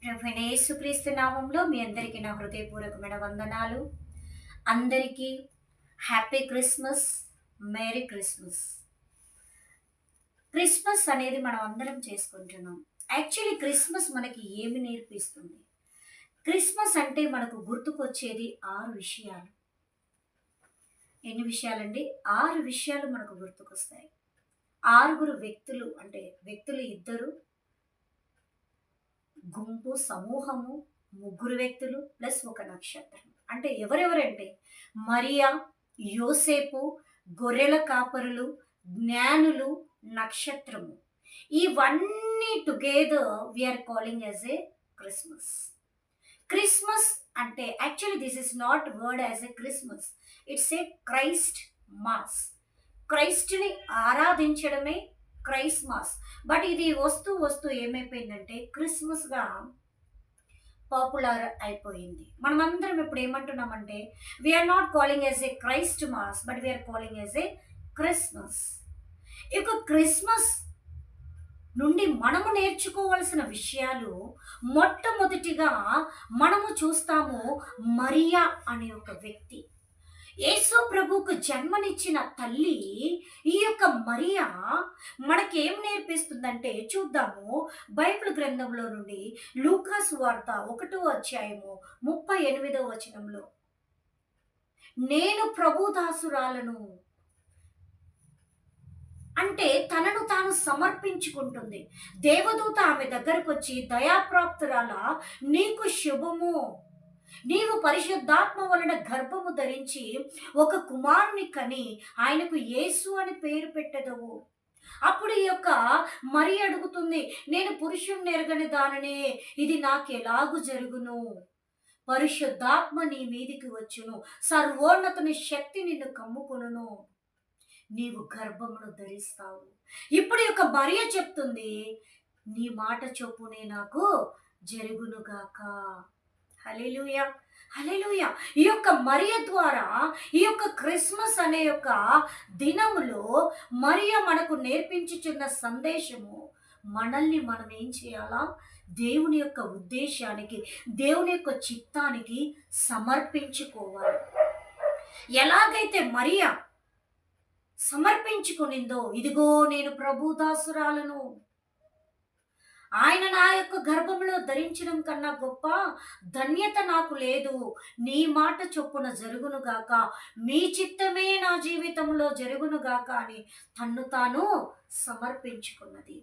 ప్రభువైన యేసుక్రీస్తు నామంలో మీ అందరికీ నా హృదయపూర్వకమైన వందనాలు. అందరికీ happy Christmas, merry Christmas. Christmas అనేది మనం అందరం చేసుకుంటున్నాం. యాక్చువల్లీ క్రిస్మస్ మనకి ఏమి నేర్పిస్తుంది? క్రిస్మస్ అంటే మనకు గుర్తుకొచ్చేది 6 విషయాలు. ఎన్ని విషయాలండి? 6 విషయాలు మనకు గుర్తుకొస్తాయి. 6 వ్యక్తులు అంటే వ్యక్తులు ఇద్దరు, గుంపు, సమూహము, ముగ్గురు వ్యక్తులు ప్లస్ ఒక నక్షత్రం. అంటే ఎవరెవరంటే మరియా, యోసేపు, గొర్రెల కాపరులు, జ్ఞానులు, నక్షత్రము. ఇవన్నీ together we are calling as a Christmas. Christmas అంటే actually this is not word as a Christmas. It's a Christ mass. క్రైస్ట్‌ని ఆరాధించడమే క్రైస్మస్. బట్ ఇది వస్తూ వస్తూ ఏమైపోయిందంటే క్రిస్మస్‌గా పాపులర్ అయిపోయింది. మనమందరం ఇప్పుడు ఏమంటున్నామంటే we are not calling as a Christ mass but we are calling as a Christmas. ఇక క్రిస్మస్ నుండి మనము నేర్చుకోవాల్సిన విషయాలు మొట్టమొదటిగా మనము చూస్తాము మరియా అనే ఒక వ్యక్తి. యేసు ప్రభువుకు జన్మనిచ్చిన తల్లి ఈ యొక్క మరియా మనకేం నేర్పిస్తుందంటే చూద్దాము. బైబిల్ గ్రంథంలో నుండి లూకా సువార్త 1వ అధ్యాయము 38వ వచనంలో, నేను ప్రభు దాసురాలను అంటే తనను తాను సమర్పించుకుంటుంది. దేవదూత ఆమె దగ్గరకొచ్చి, దయాప్రాప్తురాలా నీకు శుభము, నీవు పరిశుద్ధాత్మ వలన గర్భము ధరించి ఒక కుమారుని కని ఆయనకు యేసు అని పేరు పెట్టెదవు. అప్పుడు ఈ యొక్క మరి అడుగుతుంది, నేను పురుషుణ్ణి ఎరగని దాననే, ఇది నాకెలాగు జరుగును? పరిశుద్ధాత్మ నీ మీదికి వచ్చును, సర్వోన్నతుని శక్తి నిన్ను కమ్ముకొనును, నీవు గర్భమును ధరిస్తావు. ఇప్పుడు ఈ యొక్క మరియ చెప్తుంది, నీ మాట చొప్పునే నాకు జరుగునుగాక. హల్లెలూయా! హల్లెలూయా! ఈ యొక్క మరియ ద్వారా ఈ యొక్క క్రిస్మస్ అనే యొక్క దినములో మరియ మనకు నేర్పించుచున్న సందేశము, మనల్ని మనం ఏం చేయాలా? దేవుని యొక్క ఉద్దేశానికి, దేవుని యొక్క చిత్తానికి సమర్పించుకోవాలి. ఎలాగైతే మరియ సమర్పించుకునిందో, ఇదిగో నేను ప్రభు దాసురాలను, ఆయన నా యొక్క గర్భంలో ధరించడం కన్నా గొప్ప ధన్యత నాకు లేదు, నీ మాట చొప్పున జరుగునుగాక, మీ చిత్తమే నా జీవితంలో జరుగునుగాక అని తన్ను తాను సమర్పించుకున్నది.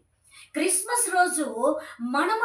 క్రిస్మస్ రోజు మనము